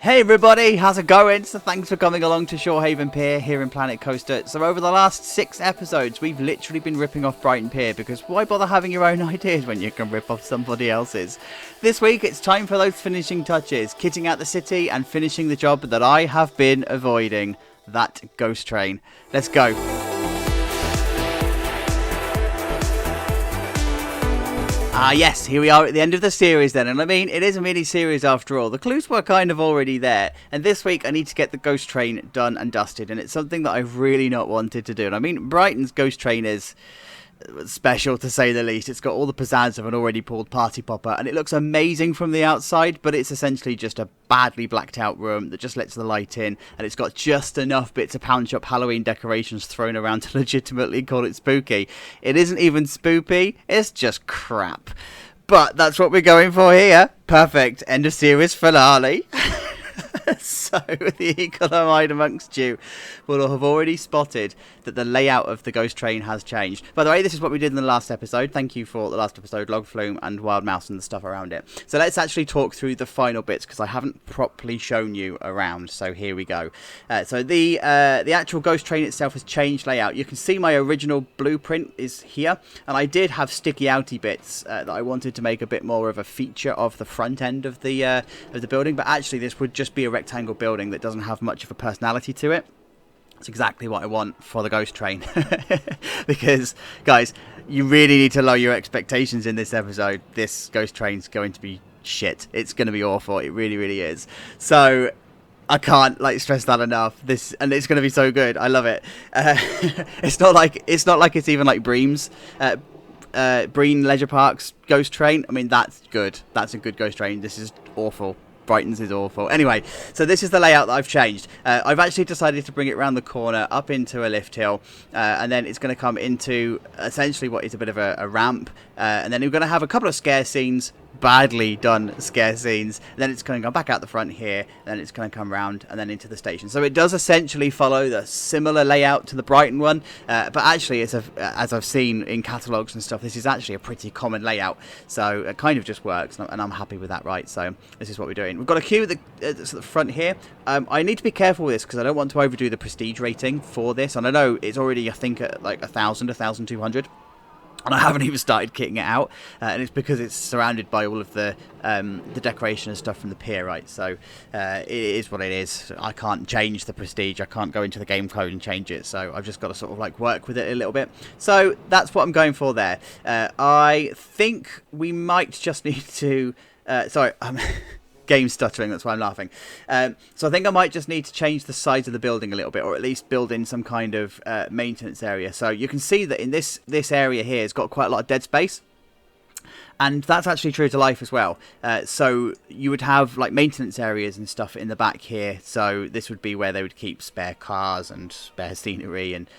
Hey everybody, how's it going? So thanks for coming along to Shorehaven Pier here in Planet Coaster. So over the last 6 episodes, we've literally been ripping off Brighton Pier because why bother having your own ideas when you can rip off somebody else's? This week, it's time for those finishing touches, kitting out the city and finishing the job that I have been avoiding, that ghost train. Let's go. Yes, here we are at the end of the series then, and I mean, it is a mini-series after all. The clues were kind of already there, and this week I need to get the ghost train done and dusted, and it's something that I've really not wanted to do. And I mean, Brighton's ghost train is special to say the least. It's got all the pizzazz of an already pulled party popper, and it looks amazing from the outside, but it's essentially just a badly blacked out room that just lets the light in, and it's got just enough bits of pound shop Halloween decorations thrown around to legitimately call it spooky. It isn't even spoopy, it's just crap. But that's what we're going for here. Perfect. End of series finale. So, the eagle-eyed amongst you will have already spotted that the layout of the ghost train has changed. By the way, this is what we did in the last episode. Thank you for the last episode, Log Flume and Wild Mouse and the stuff around it. So let's actually talk through the final bits because I haven't properly shown you around. So here we go. So the actual ghost train itself has changed layout. You can see my original blueprint is here, and I did have sticky outy bits that I wanted to make a bit more of a feature of the front end of the building. But actually, this would just be a rectangle building that doesn't have much of a personality to it. It's exactly what I want for the ghost train. Because, guys, you really need to lower your expectations in this episode. This ghost train's going to be shit. It's going to be awful. It really, really is. So I can't stress that enough. And it's going to be so good. I love it. It's not like it's even like Bream's. Breen Leisure Park's ghost train. I mean, that's good. That's a good ghost train. This is awful. Brighton's is awful. Anyway, so this is the layout that I've changed. I've actually decided to bring it around the corner up into a lift hill, and then it's going to come into essentially what is a bit of a ramp, and then we're going to have a couple of scare scenes, badly done scare scenes. And then it's going to go back out the front here, and then it's going to come round and then into the station. So it does essentially follow the similar layout to the Brighton one, but actually, as I've seen in catalogues and stuff, this is actually a pretty common layout. So it kind of just works, and I'm happy with that, right? So this is what we're doing. We've got a queue at the front here. I need to be careful with this because I don't want to overdo the prestige rating for this. And I know it's already, I think, at like 1,000, 1,200. And I haven't even started kitting it out, and it's because it's surrounded by all of the decoration and stuff from the pier, right? So it is what it is. I can't change the prestige. I can't go into the game code and change it. So I've just got to sort of work with it a little bit. So that's what I'm going for there. I think we might just need to. Sorry. Game stuttering, that's why I'm laughing. So I think I might just need to change the size of the building a little bit, or at least build in some kind of maintenance area. So you can see that in this area here, it's got quite a lot of dead space. And that's actually true to life as well. So you would have maintenance areas and stuff in the back here. So this would be where they would keep spare cars and spare scenery and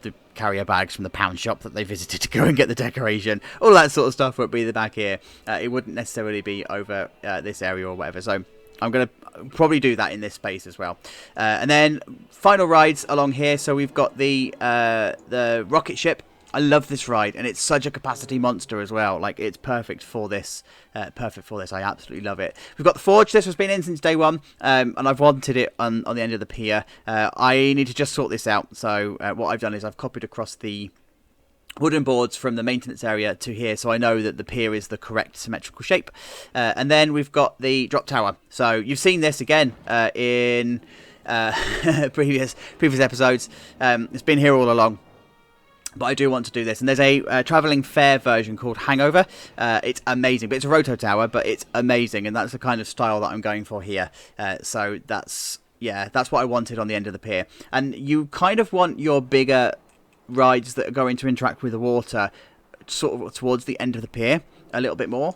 the carrier bags from the pound shop that they visited to go and get the decoration. All that sort of stuff would be the back here. It wouldn't necessarily be over this area or whatever. So I'm going to probably do that in this space as well. And then final rides along here. So we've got the rocket ship. I love this ride, and it's such a capacity monster as well. It's perfect for this. I absolutely love it. We've got the forge. This has been in since day one, and I've wanted it on the end of the pier. I need to just sort this out. So what I've done is I've copied across the wooden boards from the maintenance area to here, so I know that the pier is the correct symmetrical shape. And then we've got the drop tower. So you've seen this again in previous episodes. It's been here all along. But I do want to do this. And there's a travelling fair version called Hangover. It's amazing. But it's a roto tower, but it's amazing. And that's the kind of style that I'm going for here. So that's what I wanted on the end of the pier. And you kind of want your bigger rides that are going to interact with the water sort of towards the end of the pier a little bit more.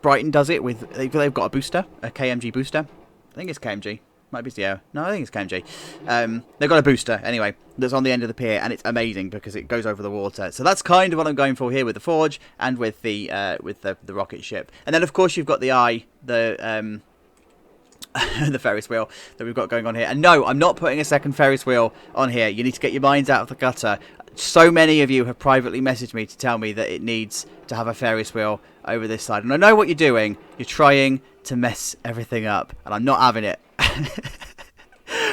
Brighton does it with... They've got a booster, a KMG booster. I think it's KMG. Might be Sierra. No, I think it's KMG. They've got a booster, anyway, that's on the end of the pier, and it's amazing because it goes over the water. So that's kind of what I'm going for here with the forge and with the rocket ship. And then, of course, you've got the eye, the the Ferris wheel that we've got going on here. And no, I'm not putting a second Ferris wheel on here. You need to get your minds out of the gutter. So many of you have privately messaged me to tell me that it needs to have a Ferris wheel over this side. And I know what you're doing. You're trying to mess everything up. And I'm not having it.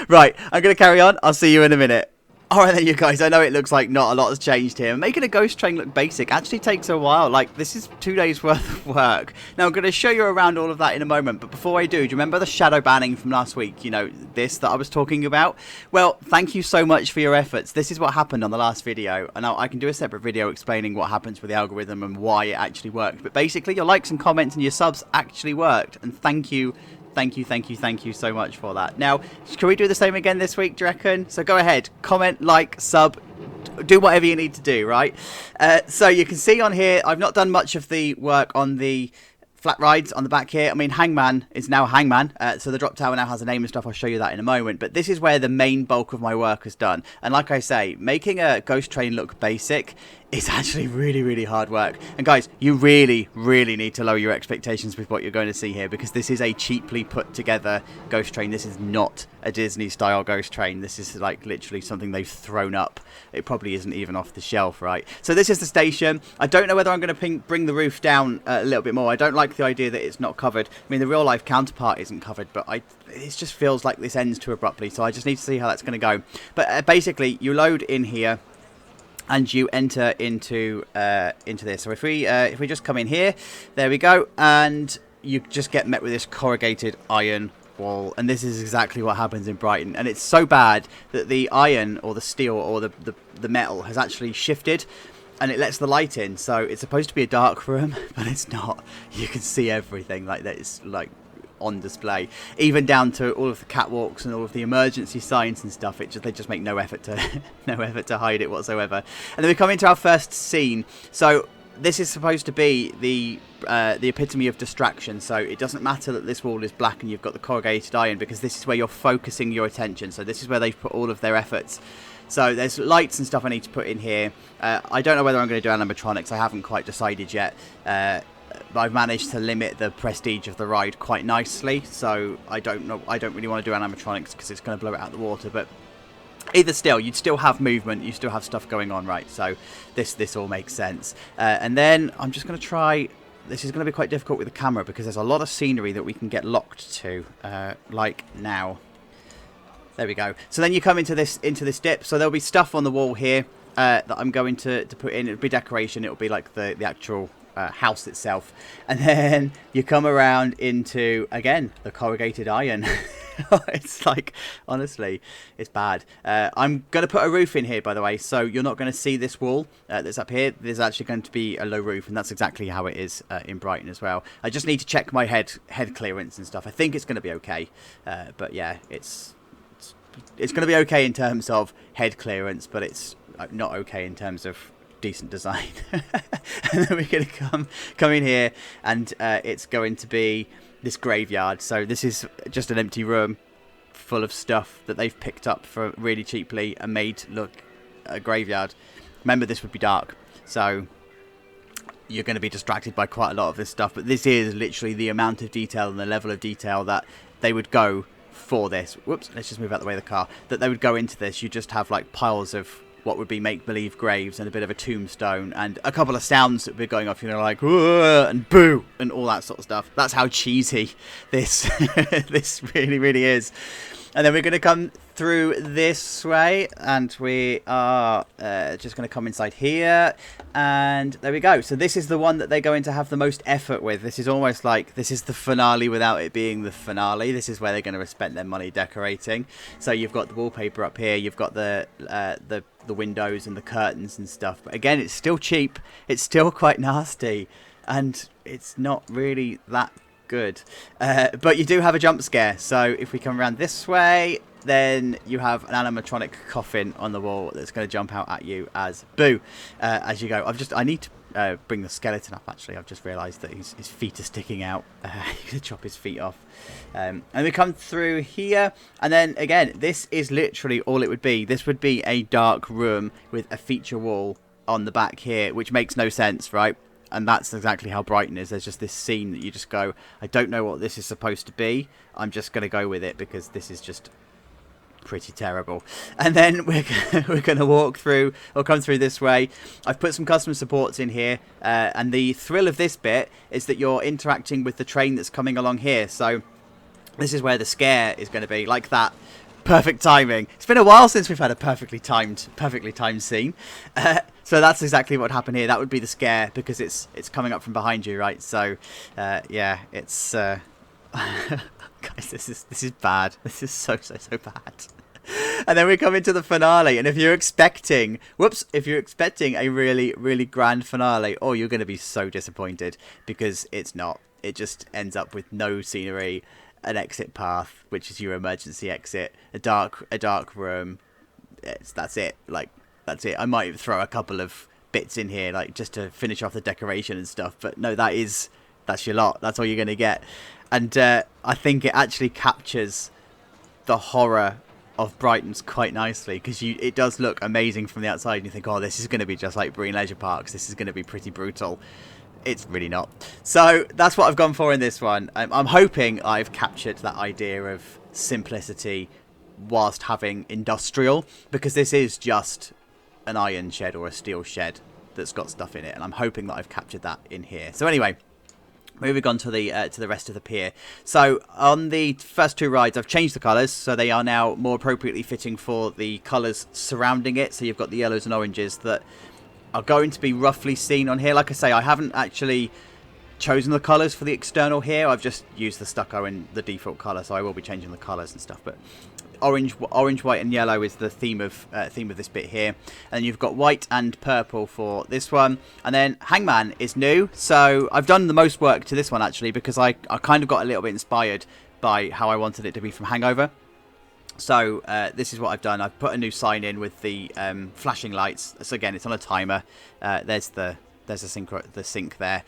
Right, I'm going to carry on. I'll see you in a minute. Alright then, you guys, I know it looks like not a lot has changed here. Making a ghost train look basic actually takes a while. Like, this is 2 days worth of work. Now, I'm going to show you around all of that in a moment. But before I do you remember the shadow banning from last week? You know, this that I was talking about? Well, thank you so much for your efforts. This is what happened on the last video. And I can do a separate video explaining what happens with the algorithm and why it actually worked. But basically, your likes and comments and your subs actually worked. And thank you. Thank you so much for that. Now, can we do the same again this week, do you reckon? So go ahead, comment, like, sub, do whatever you need to do, right? So you can see on here, I've not done much of the work on the flat rides on the back here. I mean, Hangman is now Hangman, so the drop tower now has a name and stuff. I'll show you that in a moment. But this is where the main bulk of my work is done. And like I say, making a ghost train look basic is actually really hard work. And guys, you really need to lower your expectations with what you're going to see here, because this is a cheaply put together ghost train. This is not a Disney style ghost train. This is like literally something they've thrown up. It probably isn't even off the shelf, right? So this is the station. I don't know whether I'm going to bring the roof down a little bit more. I don't like the idea that it's not covered. I mean, the real life counterpart isn't covered, but it just feels like this ends too abruptly. So I just need to see how that's going to go. But basically, you load in here and you enter into this. So if we just come in here, there we go, and you just get met with this corrugated iron wall, and this is exactly what happens in Brighton. And it's so bad that the iron or the steel or the metal has actually shifted, and it lets the light in. So it's supposed to be a dark room, but it's not. You can see everything like that. It's like on display, even down to all of the catwalks and all of the emergency signs and stuff. They just make no effort to hide it whatsoever. And then we come into our first scene. So this is supposed to be the epitome of distraction. So it doesn't matter that this wall is black and you've got the corrugated iron, because this is where you're focusing your attention. So this is where they've put all of their efforts. So there's lights and stuff I need to put in here. I don't know whether I'm going to do animatronics. I haven't quite decided yet. I've managed to limit the prestige of the ride quite nicely, so I don't really want to do animatronics because it's going to blow it out of the water. But either still, you'd still have movement, you still have stuff going on, right? So this all makes sense. And then I'm just going to try. This is going to be quite difficult with the camera because there's a lot of scenery that we can get locked to, like now. There we go. So then you come into this dip. So there'll be stuff on the wall here that I'm going to put in. It'll be decoration. It'll be like the actual house itself, and then you come around into, again, the corrugated iron. It's like, honestly, it's bad. I'm going to put a roof in here, by the way, so you're not going to see this wall that's up here. There's actually going to be a low roof, and that's exactly how it is in Brighton as well. I just need to check my head clearance and stuff. I think it's going to be okay, but yeah, it's going to be okay in terms of head clearance, but it's not okay in terms of decent design. And then we're going to come in here, and it's going to be this graveyard. So this is just an empty room full of stuff that they've picked up for really cheaply and made look a graveyard. Remember, this would be dark, so you're going to be distracted by quite a lot of this stuff, but this is literally the amount of detail and the level of detail that they would go for this. Whoops, let's just move out the way of the car. That they would go into this. You just have like piles of what would be make-believe graves and a bit of a tombstone and a couple of sounds that would be going off, you know, like "Whoa" and "boo" and all that sort of stuff. That's how cheesy this this really is. And then we're going to come through this way, and we are just going to come inside here, and there we go. So this is the one that they're going to have the most effort with. This is almost like this is the finale without it being the finale. This is where they're going to spend their money decorating. So you've got the wallpaper up here, you've got the windows and the curtains and stuff. But again, it's still cheap. It's still quite nasty, and it's not really that good. But you do have a jump scare. So if we come around this way, then you have an animatronic coffin on the wall that's going to jump out at you as boo as you go. I need to bring the skeleton up, actually. I've just realised that his feet are sticking out. You're going to chop his feet off. And we come through here, and then again, this is literally all it would be. This would be a dark room with a feature wall on the back here, which makes no sense, right? And that's exactly how Brighton is. There's just this scene that you just go, I don't know what this is supposed to be. I'm just going to go with it because this is just pretty terrible. And then we're going to walk through, or come through this way. I've put some custom supports in here. And the thrill of this bit is that you're interacting with the train that's coming along here. So this is where the scare is going to be, like that. Perfect timing. It's been a while since we've had a perfectly timed scene. So that's exactly what happened here. That would be the scare because it's coming up from behind you, right? So yeah, it's guys, this is bad. This is so bad. And then we come into the finale, and if you're expecting a really, really grand finale, oh, you're going to be so disappointed because it's not. It just ends up with no scenery, an exit path, which is your emergency exit, a dark room. That's it. Like, that's it. I might even throw a couple of bits in here, like just to finish off the decoration and stuff. But no, that's your lot. That's all you're going to get. And I think it actually captures the horror of Brighton's quite nicely, because it does look amazing from the outside. And you think, oh, this is going to be just like Breen Leisure Parks. This is going to be pretty brutal. It's really not. So that's what I've gone for in this one. I'm hoping I've captured that idea of simplicity whilst having industrial, because this is just an iron shed or a steel shed that's got stuff in it, and I'm hoping that I've captured that in here. So anyway, moving on to the rest of the pier. So on the first two rides, I've changed the colours, so they are now more appropriately fitting for the colours surrounding it. So you've got the yellows and oranges that are going to be roughly seen on here. Like I say, I haven't actually chosen the colours for the external here. I've just used the stucco in the default colour, so I will be changing the colours and stuff. But orange, white, and yellow is the theme of this bit here. And you've got white and purple for this one. And then Hangman is new, so I've done the most work to this one actually, because I kind of got a little bit inspired by how I wanted it to be from Hangover. So this is what I've done. I've put a new sign in with the flashing lights. So again, it's on a timer. There's the sink there,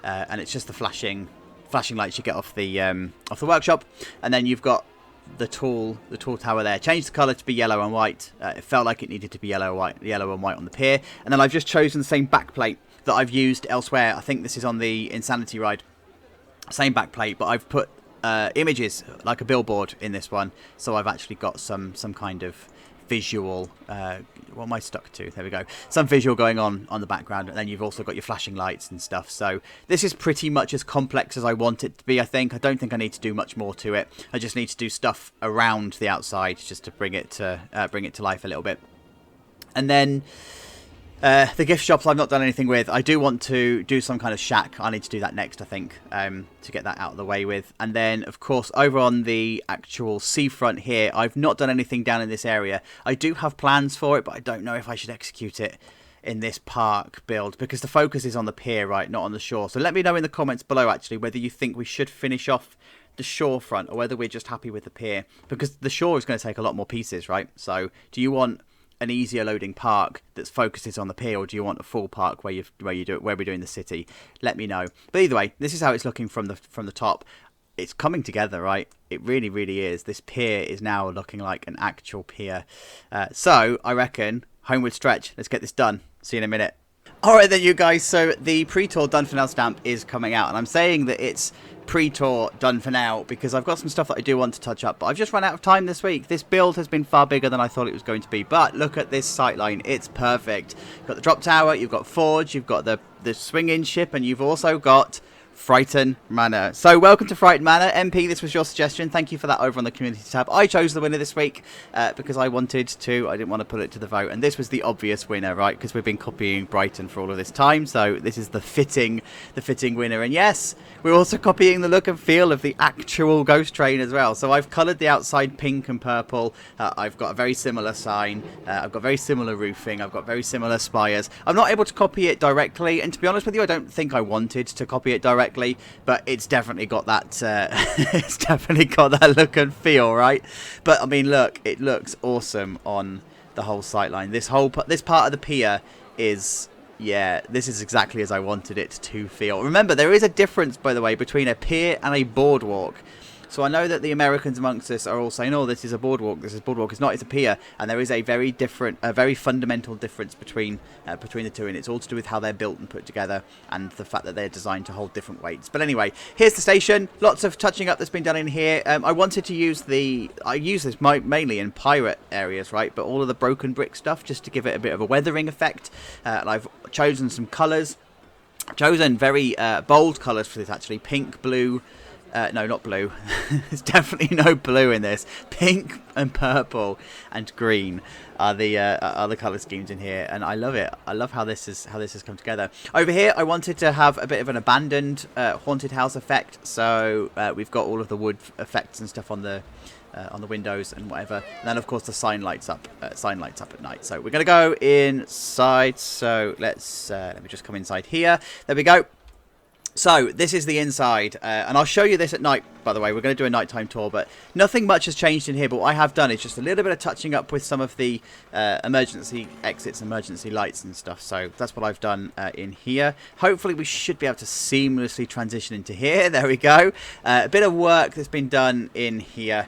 and it's just the flashing lights you get off the workshop. And then you've got the tall tower there. Changed the colour to be yellow and white. It felt like it needed to be yellow and white on the pier. And then I've just chosen the same backplate that I've used elsewhere. I think this is on the Insanity ride. Same backplate, but I've put images like a billboard in this one, so I've actually got some kind of visual what am I stuck to? There we go. Some visual going on the background, and then you've also got your flashing lights and stuff. So this is pretty much as complex as I want it to be. I don't think I need to do much more to it. I just need to do stuff around the outside just to bring it to life a little bit. And then the gift shops I've not done anything with. I do want to do some kind of shack. I need to do that next, I think, to get that out of the way with. And then, of course, over on the actual seafront here, I've not done anything down in this area. I do have plans for it, but I don't know if I should execute it in this park build, because the focus is on the pier, right, not on the shore. So let me know in the comments below, actually, whether you think we should finish off the shorefront or whether we're just happy with the pier, because the shore is going to take a lot more pieces, right? So do you want an easier loading park that focuses on the pier, or do you want a full park where we're doing the city? Let me know. But either way, this is how it's looking from the top. It's coming together, right? It really, really is. This pier is now looking like an actual pier. So I reckon homeward stretch. Let's get this done. See you in a minute. All right then, you guys. So the pre-tour done for now stamp is coming out, and I'm saying that it's pre-tour done for now because I've got some stuff that I do want to touch up, but I've just run out of time this week. This build has been far bigger than I thought it was going to be, but look at this sightline. It's perfect. You've got the drop tower, you've got Forge, you've got the swing-in ship, and you've also got Frighton Manor. So welcome to Frighton Manor. MP, this was your suggestion. Thank you for that over on the community tab. I chose the winner this week because I wanted to. I didn't want to put it to the vote, and this was the obvious winner, right? Because we've been copying Brighton for all of this time, so this is the fitting winner. And yes, we're also copying the look and feel of the actual ghost train as well. So I've coloured the outside pink and purple. I've got a very similar sign. I've got very similar roofing. I've got very similar spires. I'm not able to copy it directly, and to be honest with you, I don't think I wanted to copy it directly. But it's definitely got that it's definitely got that look and feel, right? But I mean, look, it looks awesome on the whole sightline. This part of the pier is, yeah, this is exactly as I wanted it to feel. Remember, there is a difference, by the way, between a pier and a boardwalk. So I know that the Americans amongst us are all saying, oh, this is a boardwalk, this is boardwalk. It's not, it's a pier. And there is a very different, a very fundamental difference between the two. And it's all to do with how they're built and put together and the fact that they're designed to hold different weights. But anyway, here's the station. Lots of touching up that's been done in here. I wanted to use I use this mainly in pirate areas, right? But all of the broken brick stuff just to give it a bit of a weathering effect. And I've chosen some colours. Chosen very bold colours for this, actually. Pink, blue. No, not blue. There's definitely no blue in this. Pink and purple and green are the colour schemes in here, and I love it. I love how this has come together. Over here, I wanted to have a bit of an abandoned haunted house effect. So we've got all of the wood effects and stuff on the windows and whatever. And then of course the sign lights up at night. So we're gonna go inside. So let me just come inside here. There we go. So this is the inside, and I'll show you this at night, by the way. We're going to do a nighttime tour, but nothing much has changed in here. But what I have done is just a little bit of touching up with some of the emergency exits, emergency lights and stuff. So that's what I've done in here. Hopefully we should be able to seamlessly transition into here. There we go. A bit of work that's been done in here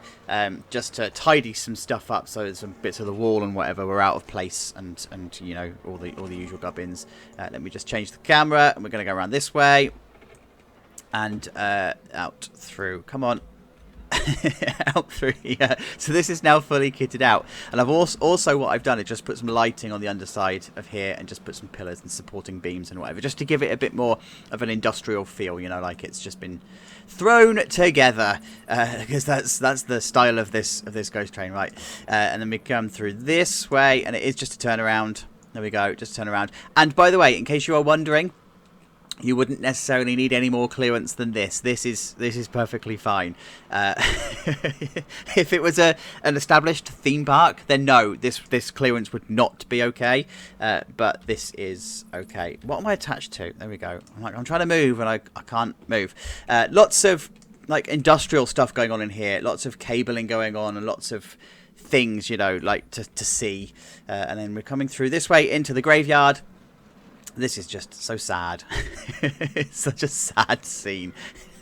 just to tidy some stuff up, so some bits of the wall and whatever were out of place, and you know, all the usual gubbins. Let me just change the camera, and we're going to go around this way. And out through, come on, out through here. So this is now fully kitted out, and I've also what I've done is just put some lighting on the underside of here, and just put some pillars and supporting beams and whatever, just to give it a bit more of an industrial feel, you know, like it's just been thrown together, because that's the style of this ghost train, right? And then we come through this way, and it is just a turnaround. There we go, just turn around. And by the way, in case you are wondering, you wouldn't necessarily need any more clearance than this. This is perfectly fine. If it was an established theme park, then no, this clearance would not be okay. But this is okay. What am I attached to? There we go. I'm trying to move and I can't move. Lots of like industrial stuff going on in here. Lots of cabling going on and lots of things, you know, like to see. And then we're coming through this way into the graveyard. This is just so sad. It's such a sad scene.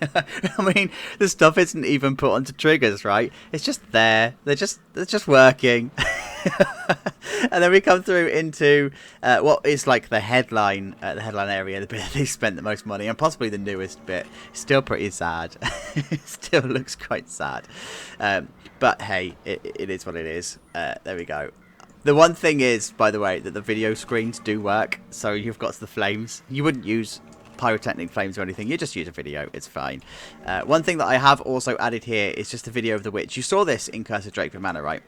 I mean, the stuff isn't even put onto triggers, right? It's just there. They're just working. And then we come through into what is like the headline area, the bit they spent the most money, and possibly the newest bit. It's still pretty sad. It still looks quite sad. But hey, it is what it is. There we go. The one thing is, by the way, that the video screens do work. So you've got the flames. You wouldn't use pyrotechnic flames or anything. You just use a video. It's fine. One thing that I have also added here is just a video of the witch. You saw this in Curse of Drakeford Manor, right?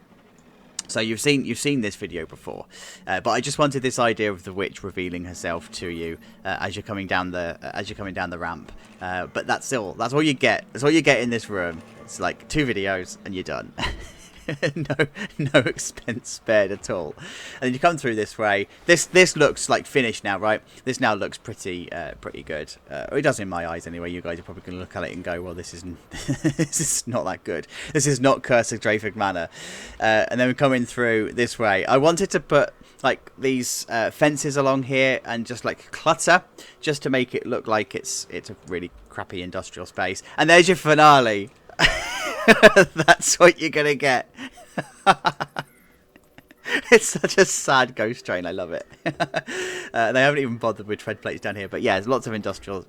So you've seen this video before, but I just wanted this idea of the witch revealing herself to you as you're coming down the ramp. But that's all. That's all you get. That's all you get in this room. It's like 2 videos and you're done. no expense spared at all. And then you come through this way. This looks like finished now, right? This now looks pretty good. It does in my eyes anyway. You guys are probably going to look at it and go, well, this is not that good. This is not Curse of Drakeford Manor. And then we're coming through this way. I wanted to put like these fences along here and just like clutter, just to make it look like it's a really crappy industrial space. And there's your finale. That's what you're gonna get. It's such a sad ghost train. I love it. They haven't even bothered with tread plates down here, but yeah, there's lots of industrial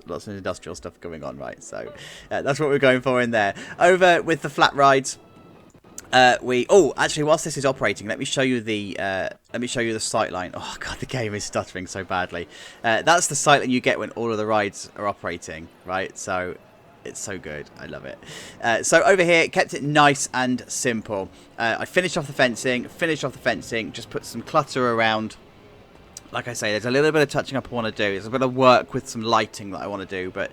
stuff going on, right? So that's what we're going for in there. Over with the flat rides. Actually, whilst this is operating, let me show you the sight line. Oh god, the game is stuttering so badly. That's the sight line you get when all of the rides are operating, right? So it's so good. I love it. So over here, kept it nice and simple. I finished off the fencing, just put some clutter around. Like I say, there's a little bit of touching up I want to do. There's a bit of work with some lighting that I want to do, but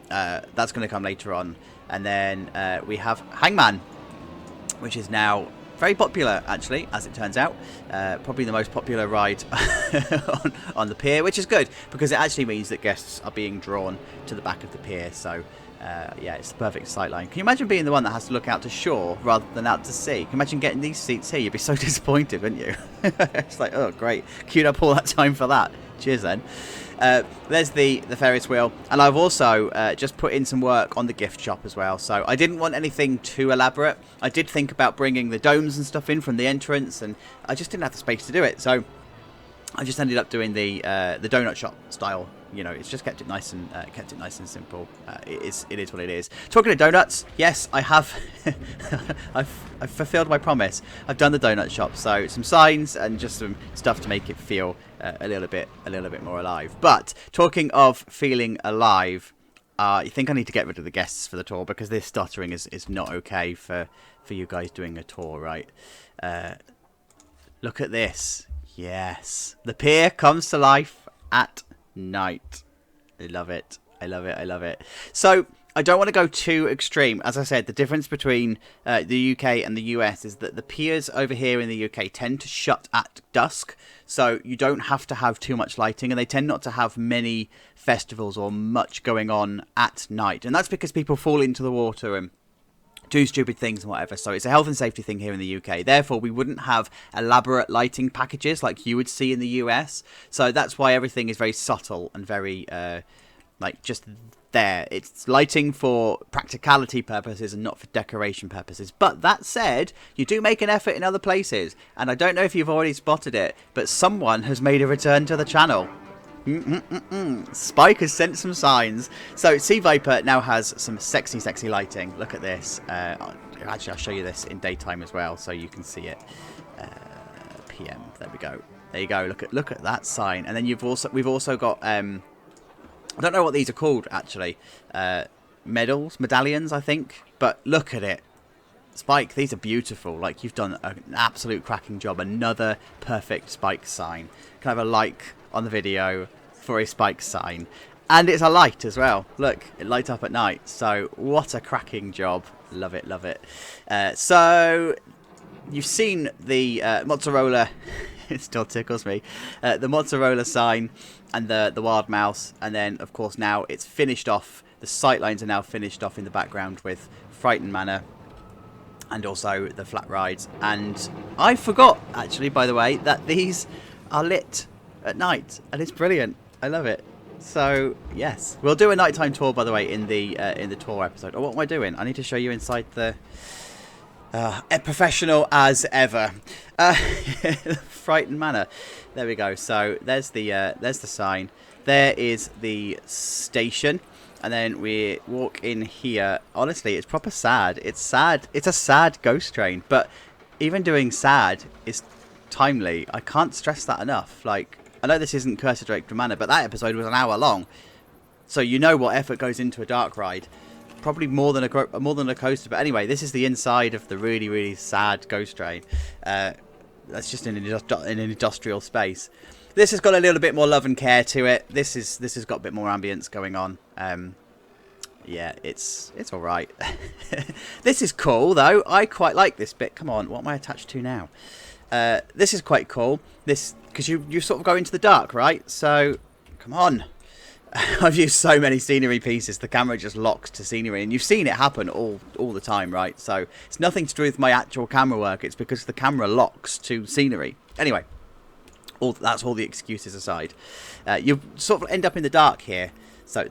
that's going to come later on. And then we have Hangman, which is now very popular, actually, as it turns out. Probably the most popular ride on the pier, which is good, because it actually means that guests are being drawn to the back of the pier. So Yeah, it's the perfect sight line. Can you imagine being the one that has to look out to shore rather than out to sea? Can you imagine getting these seats here? You'd be so disappointed, wouldn't you? It's like, oh, great. Queued up all that time for that. Cheers, then. There's the Ferris wheel. And I've also just put in some work on the gift shop as well. So I didn't want anything too elaborate. I did think about bringing the domes and stuff in from the entrance, and I just didn't have the space to do it. So I just ended up doing the donut shop style. You know, it's just kept it nice and simple. It is what it is. Talking of donuts, yes, I have. I've fulfilled my promise. I've done the donut shop, so some signs and just some stuff to make it feel a little bit more alive. But talking of feeling alive, I think I need to get rid of the guests for the tour, because this stuttering is not okay for you guys doing a tour, right? Look at this. Yes, the pier comes to life at night. I love it. I love it. I love it. So I don't want to go too extreme. As I said, the difference between the UK and the US is that the piers over here in the UK tend to shut at dusk, so you don't have to have too much lighting, and they tend not to have many festivals or much going on at night, and that's because people fall into the water and do stupid things and whatever. So it's a health and safety thing here in the UK. Therefore, we wouldn't have elaborate lighting packages like you would see in the US. So that's why everything is very subtle and very like just there. It's lighting for practicality purposes and not for decoration purposes. But that said, you do make an effort in other places, and I don't know if you've already spotted it, but someone has made a return to the channel. Spike has sent some signs. So Sea Viper now has some sexy lighting. Look at this. Actually, I'll show you this in daytime as well, so you can see it. PM. There we go. There you go. Look at that sign. And then we've also got I don't know what these are called actually. Medallions, I think. But look at it. Spike, these are beautiful. Like, you've done an absolute cracking job. Another perfect Spike sign. Can I have a like on the video for a Spike sign? And it's a light as well. Look, it lights up at night. So what a cracking job. Love it, love it. So you've seen the mozzarella. It still tickles me. The mozzarella sign and the wild mouse. And then, of course, now it's finished off. The sight lines are now finished off in the background with Frightened Manor and also the flat rides. And I forgot, actually, by the way, that these are lit at night, and it's brilliant. I love it. So yes, we'll do a nighttime tour, by the way, in the tour episode. Oh, what am I doing? I need to show you inside the professional as ever. Frightened Manor. There we go. So there's the sign. There is the station. And then we walk in here. Honestly, it's proper sad. It's sad. It's a sad ghost train. But even doing sad is timely. I can't stress that enough. Like, I know this isn't Cursed Drake Manor, but that episode was an hour long. So you know what effort goes into a dark ride. Probably more than a coaster. But anyway, this is the inside of the really, really sad ghost train. That's just in an industrial space. This has got a little bit more love and care to it. This has got a bit more ambience going on. Yeah, it's all right. This is cool though. I quite like this bit. Come on, what am I attached to now? This is quite cool. This, because you sort of go into the dark, right? So come on. I've used so many scenery pieces. The camera just locks to scenery, and you've seen it happen all the time, right? So it's nothing to do with my actual camera work. It's because the camera locks to scenery. Anyway. That's all the excuses aside. You sort of end up in the dark here. So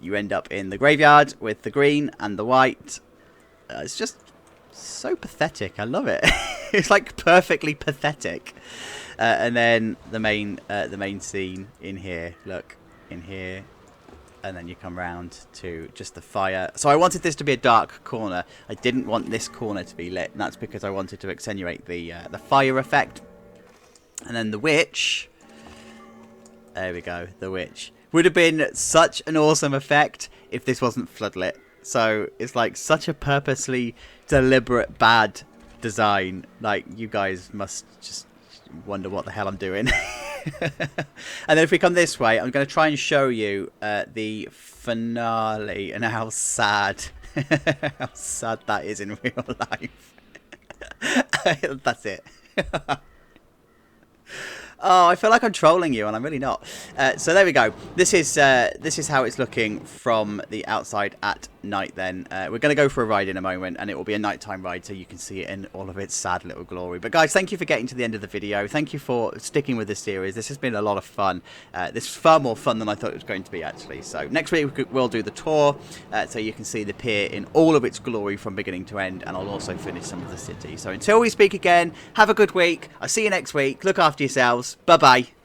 you end up in the graveyard with the green and the white. It's just so pathetic. I love it. It's like perfectly pathetic. And then the main scene in here. Look, in here. And then you come round to just the fire. So I wanted this to be a dark corner. I didn't want this corner to be lit. And that's because I wanted to accentuate the fire effect. And then the witch, there we go, the witch. Would have been such an awesome effect if this wasn't floodlit. So it's like such a purposely deliberate bad design. Like, you guys must just wonder what the hell I'm doing. And then if we come this way, I'm going to try and show you the finale and how sad that is in real life. That's it. Oh, I feel like I'm trolling you, and I'm really not. So there we go. This is how it's looking from the outside at night. Then we're going to go for a ride in a moment, and it will be a nighttime ride, so you can see it in all of its sad little glory. But guys, thank you for getting to the end of the video. Thank you for sticking with this series. This has been a lot of fun. This is far more fun than I thought it was going to be, actually. So next week we'll do the tour, so you can see the pier in all of its glory from beginning to end, and I'll also finish some of the city. So until we speak again, have a good week. I'll see you next week. Look after yourselves. Bye bye.